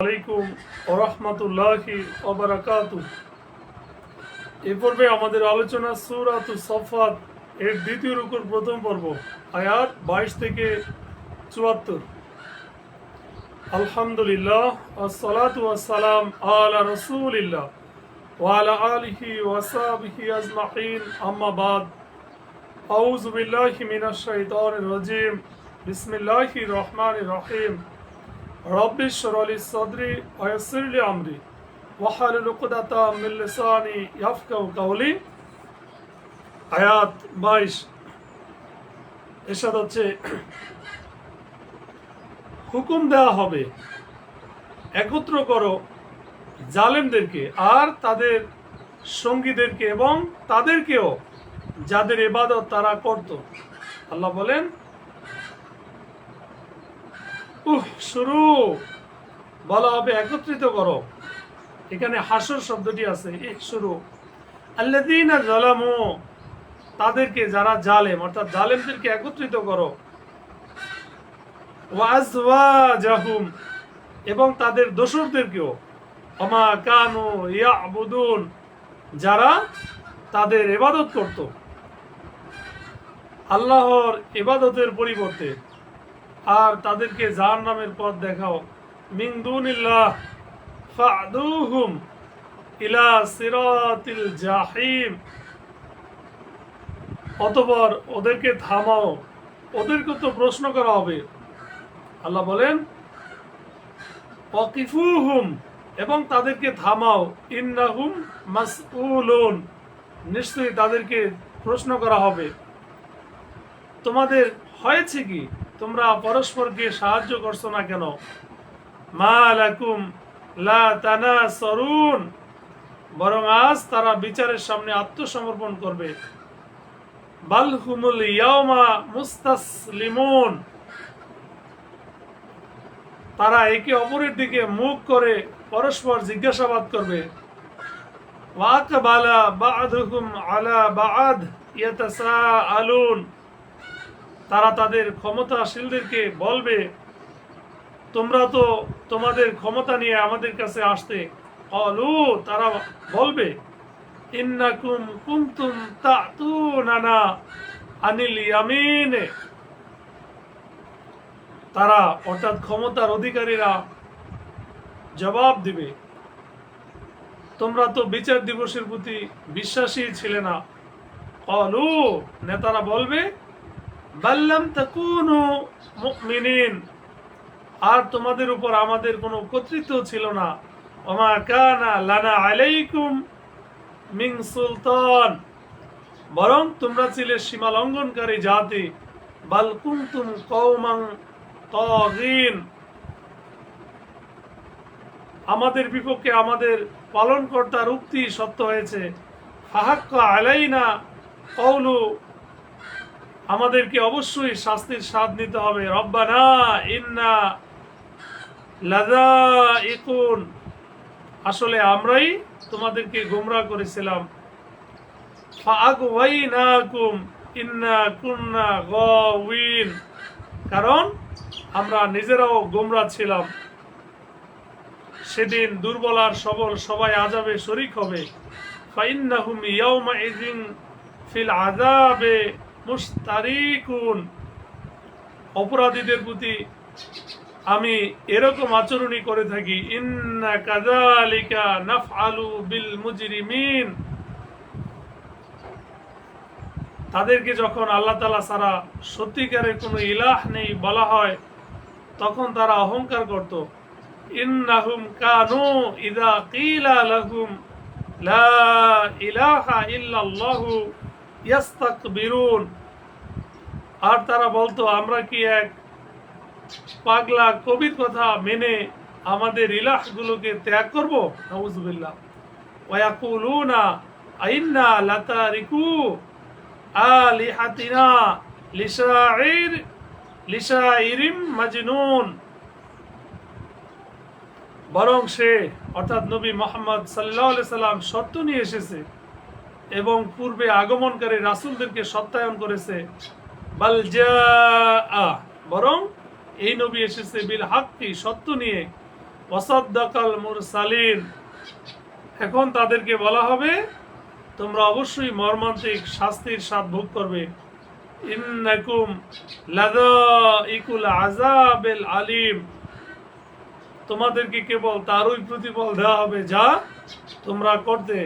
আলাইকুম ওয়া রাহমাতুল্লাহি ওয়া বারাকাতুহু। এই পর্বে আমাদের আলোচনা সূরাতুস সাফফাত এর দ্বিতীয় রুকুর প্রথম পর্ব, আয়াত 22 থেকে 74। আলহামদুলিল্লাহ ওয়াসসালাতু ওয়াসসালাম আলা রাসূলিল্লাহ ওয়া আলা আলিহি ওয়া সাহবিহি আজমাইন, আম্মা বাদ। আউযু বিল্লাহি মিনাশ শাইতানির রাজীম। বিসমিল্লাহির রহমানির রহিম। রব্বি ইশরাহ লি সাদরি ওয়া ইয়াসসির লি আমরি ওয়াহলুল উকদাতাম মিন লিসানি ইয়াফকাহু কাওলি। আয়াত 22 এরশাদ হচ্ছে, হুকুম দেওয়া হবে একত্র করো জালেমদেরকে আর তাদের সঙ্গীদেরকে এবং তাদেরকেও যাদের ইবাদত তারা করত। আল্লাহ বলেন, শুরু বলা হবে একত্রিত করো। এখানে হাসর শব্দটি আছে, শুরু। আল্লাযীনা যালামু, তাদেরকে যারা জালেম অর্থাৎ জালেমদেরকে একত্রিত করো। ওয়া আজওয়াজাহুম, এবং তাদের দোসরদেরকেও। ওমা কানু ইয়াবুদুন, যারা তাদের ইবাদত করত আল্লাহর ইবাদতের পরিবর্তে, আর তাদেরকে জাহান্নামের পথ দেখাও। মিন দুনিল্লাহ ফাদুহুম ইলা সিরাতিল জাহিম, অতঃপর ওদেরকে থামাও, ওদেরকে তো প্রশ্ন করা হবে। আল্লাহ বলেন, ওয়াকিফুহুম, এবং তাদেরকে থামাও। ইন্নাহুম মাসউলুন, নিশ্চয়ই তাদেরকে প্রশ্ন করা হবে। তোমাদের হয়েছে কি, তোমরা পরস্পরকে সাহায্য করছো না কেন? মা লাকুম লা তানাসরুন, বরং আজ তারা বিচারের সামনে আত্মসমর্পণ করবে। বাল হুমুল ইয়াওমা মুস্তাসলিমুন, তারা একে অপরের দিকে মুখ করে পরস্পর জিজ্ঞাসাবাদ করবে। ওয়াকবালা বা'দুহুম আলা বা'দ ইয়াতাসাআলুন, তারা তাদের ক্ষমতাশীলদেরকে বলবে, তোমরা তো তোমাদের ক্ষমতা নিয়ে আমাদের কাছে আসতে। ক্বালু, তারা বলবে, ইন্নাকুম কুনতুম তা'তুনানা আনিল ইয়ামিন, তারা অর্থাৎ ক্ষমতার অধিকারীরা জবাব দিবে, তোমরা তো বিচার দিবসের প্রতি বিশ্বাসী ছিলে না। ক্বালু, নেতারা বলবে, বাল লাম তাকুনু মুমিনিন, আর তোমাদের উপর আমাদের কোনো কর্তৃত্ব ছিল না। ওমা কানা লানা আলাইকুম মিন সুলতান, বরং তোমরা ছিলে সীমা লঙ্ঘনকারী জাতি। বাল কুনতুম কওমান তাগিন, আমাদের বিপক্ষে আমাদের পালনকর্তার উক্তি সত্য হয়েছে। ফাহাক্কা আলাইনা কওলু, আমাদেরকে অবশ্যই শাস্তির স্বাদ নিতে হবে। রব্বানা ইন্না লাযাইকুন, আসলে আমরাই তোমাদেরকে গোমরাহ করেছিলাম। ফাআগওয়াইনাকুম ইন্না কুন্না গাওয়িন, কারণ আমরা নিজেরাও গোমরাহ ছিলাম। সেদিন দুর্বল আর সবল সবাই আযাবে শরীক হবে। ফাইন্নাহুম ইয়াওমাইযিন ফিল আযাবে মুশতারিকুন, অপরাধীদের প্রতি আমি এরকম আচরণই করে থাকি। ইন্না কাযালিকা নাফআলু বিল মুজরিমিন, তাদেরকে যখন আল্লাহ তাআলা ছাড়া সত্যিকারের কোনো ইলাহ নেই বলা হয়, তখন তারা অহংকার করত। ইন্নাহুম কানু ইযা কিলা লাহুম লা ইলাহা ইল্লাল্লাহু ইয়াস্তাকবিরুন, আর তারা বলতো, আমরা কি এক পাগলা কবির কথা মেনে আমাদের ইলাহগুলোকে ত্যাগ করব? নাউযুবিল্লাহ। ওয়া ইয়াকুলুনা আইন্না লাতারিকু আলিহাতিনা লিশাইরিম মাজনুন, বরং সে অর্থাৎ নবী মুহাম্মদ সাল্লাল্লাহু আলাইহি সাল্লাম সত্য নিয়ে এসেছে এবং পূর্বে আগমনকারী রাসূলদেরকে সত্যায়ন করেছে। বাল জাআ, বরং এই নবী এসেছে বিল হাক্কি, সত্য নিয়ে। ওয়াসাদ্দাকাল মুরসালিন। এখন তাদেরকে বলা হবে তোমরা অবশ্যই মর্মান্তিক শাস্তির স্বাদ ভোগ করবে। ইন্নাকুম লাযাইকুল আযাবিল আলিম, তোমাদেরকে কেবল তারই প্রতিফল দেওয়া হবে যা তোমরা করতে।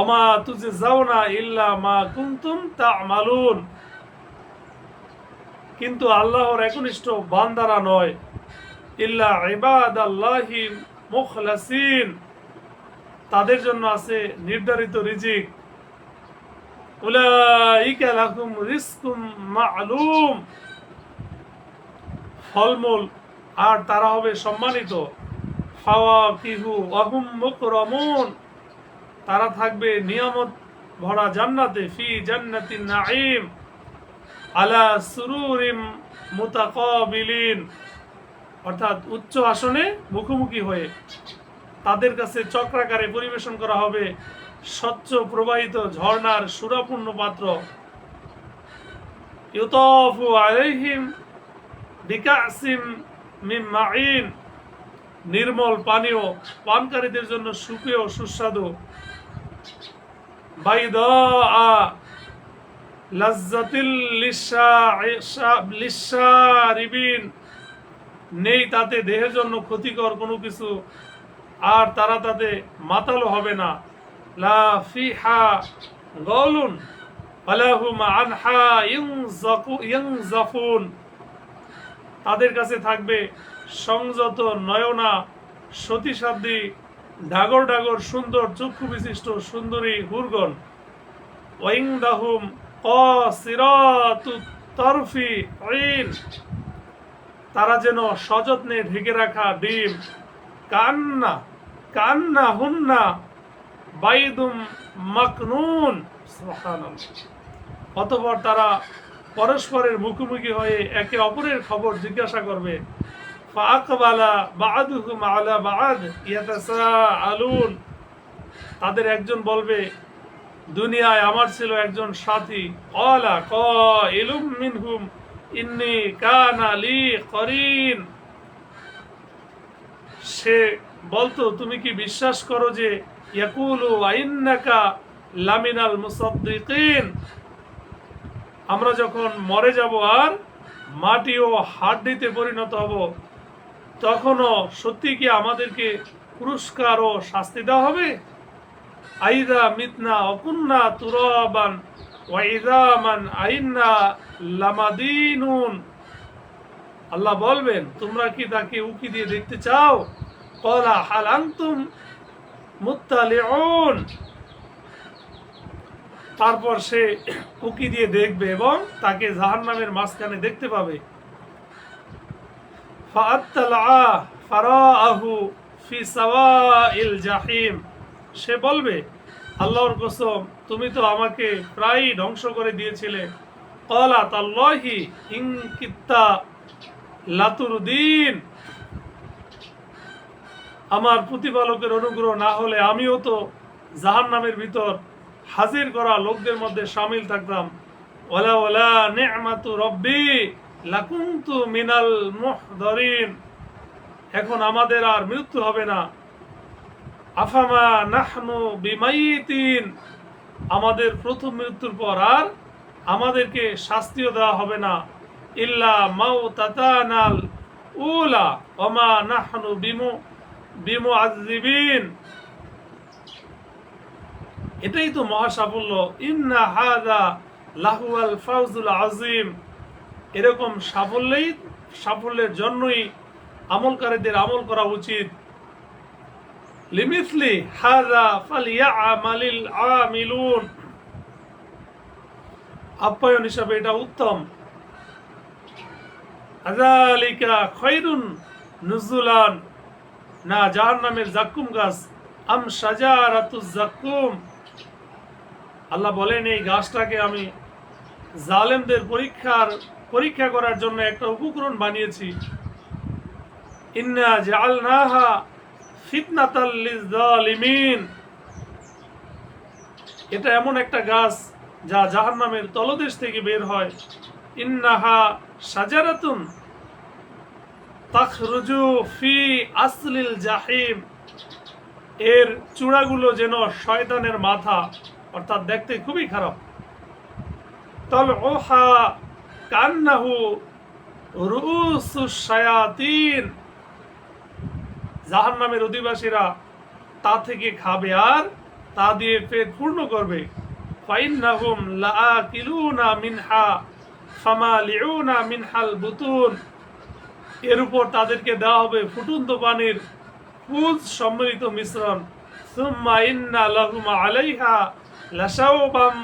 ওমা তুজজাউনা ইল্লা মা কুনতুম তা'মালুন, কিন্তু আল্লাহর একনিষ্ঠ বান্দারা নয়, ইল্লা ইবাদাল্লাহি মুখলাসিন, তাদের জন্য আছে নির্ধারিত রিজিক। উলাইকা লাহুম রিজকুম মা'লুম, ফলমূল আর তারা হবে সম্মানিত। ফাওয়াকিহু ওয়া হুম মুকরামুন, তারা থাকবে নিয়ামত ভরা জান্নাতে। ফি জান্নাতিন নাঈম আলা সুরুরিম মুতাকাবিলিন, অর্থাৎ উচ্চ আসনে মুখোমুখি হয়ে তাদের কাছে চক্রাকারে পরিবেশন করা হবে স্বচ্ছ প্রবাহিত ঝর্ণার সুরাপূর্ণ পাত্র। ইউতাফু আলাইহিম বিকাসিম মিন মাইন, নির্মল পানীয় পানকারীদের জন্য সুপেয় সুস্বাদু। বাইদা লাজ্জাতিল লিশারিবিন, নেই তাতে দেহের জন্য ক্ষতিকর কোনো কিছু, আর তারা তাতে মাতালো হবে না। লা ফিহা গাউলুন ওয়ালাহুম আনহা ইয়ানজাফুন, তাদের কাছে থাকবে সংযত নয়না সতীসাধ্যী ডাগর ডাগর সুন্দর চক্ষু বিশিষ্ট সুন্দরী হুরগণ। ওয়াইনদাহুম কাসিরাতুত তারফি ঈন, তারা যেন সযত্নে ঢেকে রাখা ডিম। কান্না কান্না হুন্না বাইদুম মাকনুন, সুবহানাল্লাহ। অতঃপর তারা পরস্পরের মুখোমুখি হয়ে একে অপরের খবর জিজ্ঞাসা করবে। ফাআকবালা বা'দুহুম আলা বা'দ ইয়াতাসাআলুন, তাদের একজন বলবে দুনিয়ায় আমার ছিল একজন সাথী। ক্বালা কাইলুম মিনহুম ইন্নী কানা লি করিন, সে বলতো তুমি কি বিশ্বাস করো যে ইয়াকুলু আইন্নাকা লামিনাল মুসাদ্দিকিন, আমরা যখন মরে যাব আর মাটি ও হাড্ডিতে পরিণত হব তখনও সত্যি কি আমাদেরকে পুরস্কার ও শাস্তি দেওয়া হবে? আইদা মিতনা অকুন্না তুরাবান ওয়া ইযামান আইন্না লামাদিনুন, আল্লাহ বলবেন তোমরা কি তাকে উকি দিয়ে দেখতে চাও? ক্বালা হাল আনতুম মুত্তালিউন, তারপর সে উকি দিয়ে দেখবে এবং তাকে জাহান্নামের মাঝখানে দেখতে পাবে। ফাআত্তালা ফারাআহু ফি সাওয়াইল জাহিম, সে বলবে আল্লাহর কসম তুমি তো আমাকে প্রায় ধ্বংস করে দিয়েছিলে। ক্বালা তাল্লাহি ইন কিত্তা লাতুরদিন, আমার প্রতিপালকের অনুগ্রহ না হলে আমিও তো জাহান্নামের ভিতর হাজির করা লোকদের মধ্যে শামিল থাকতাম। ওয়ালা ওয়ালা নি'মাতু রব্বি লাকুনতু মিনাল মুহদারিন, এখন আমাদের আর মৃত্যু হবে না। আফামা নাহনু বিমাইতিন, আমাদের প্রথম মৃত্যুর পর আর আমাদেরকে শাস্তিও দেওয়া হবে না। ইল্লা মাউতাতানাল উলা ওমা নাহনু বিমুআযযিবিন, এটাই তো মহা সাফল্য। ইন্না হাযা লাহুয়াল ফাউজুল আযীম, এরকম সাফল্যের জন্যই আমলকারীদের আমল করা উচিত। লিমিসলি হাযা ফালইয়ামালিল আমিলুন, আপ্যায়ন হিসাবে এটা উত্তম। আযালিকা খায়রুন নুজুলান, না জাহান্নামের জাক্কুম গাছ। আম শাজারাতুজ জাক্কুম, আল্লাহ বলেন এই গাছটাকে আমি জালেমদের পরীক্ষা করার জন্য একটা উপকরণ বানিয়েছি। ইন্না জাআলনাহা ফিতনাতাল লিয-যালিমিন, এটা এমন একটা গাছ যা জাহান্নামের তলদেশ থেকে বের হয়। ইন্নাহা শাজারাতুন তাখরুজু ফি আসলিল জাহিম, এর চূড়াগুলো যেন শয়তানের মাথা, অর্থাৎ দেখতে খুবই খারাপ। তালউহা কান্নাহু রুউসুশ শায়াতিন, জাহান্নামের অধিবাসীরা তা থেকে খাবে আর তা দিয়ে পেট পূর্ণ করবে। ফাইন্নাহুম লাআকিলুনা মিনহা ফামালিউনা মিনহাল বুতুন, এর উপর তাদেরকে দেওয়া হবে ফুটন্ত পানির পুজ সম্মিলিত মিশ্রণ। সুম্মা ইন্না লাহুম আলাইহা লাশাওবাম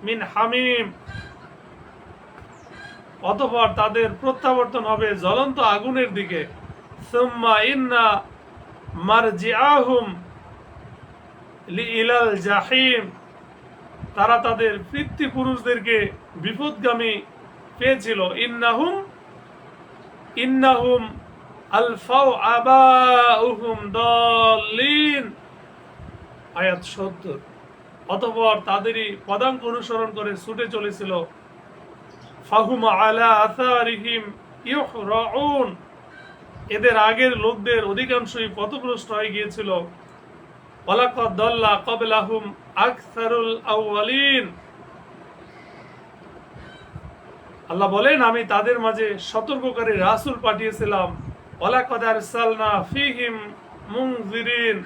মিন হামিম, অতঃপর তাদের প্রত্যাবর্তন হবে জ্বলন্ত আগুনের দিকে। সুম্মা ইন্না মারজিআহুম লিইলাল জাহিম, তারা তাদের পিতৃপুরুষদেরকে বিপদগামী পেয়েছিল। ইন্নাহুম আলফাউ আবাউহুম দাল্লিন, আয়াত 70। অতঃপর তাদেরই পদাঙ্ক অনুসরণ করে ছুটে চলেছিল। ফাহুম আলা আসারিহিম ইউহরাউন, এদের আগের লোকদের অধিকাংশই পথভ্রষ্ট হয়ে গিয়েছিল। ওয়ালাকাদ দাল্লা ক্বাবলাহুম আকসারুল আউয়ালিন, আল্লাহ বলেন আমি তাদের মাঝে সতর্ককারী রাসূল পাঠিয়েছিলাম। ওয়ালাকাদ আরসালনা ফীহিম মুনযিরিন,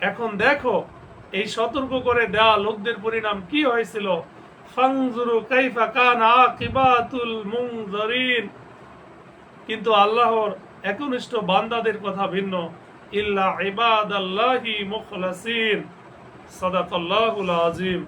এখন দেখো এই সতর্ক করে দেওয়া লোকদের পরিণাম কি হয়েছিল। ফানজুরু কাইফা কানা আকিবাতুল মুনযিরিন, কিন্তু আল্লাহর একনিষ্ঠ বান্দাদের কথা ভিন্ন। ইল্লা ইবাদাল্লাহি মুখলাসিন। সাদাকাল্লাহুল আযীম।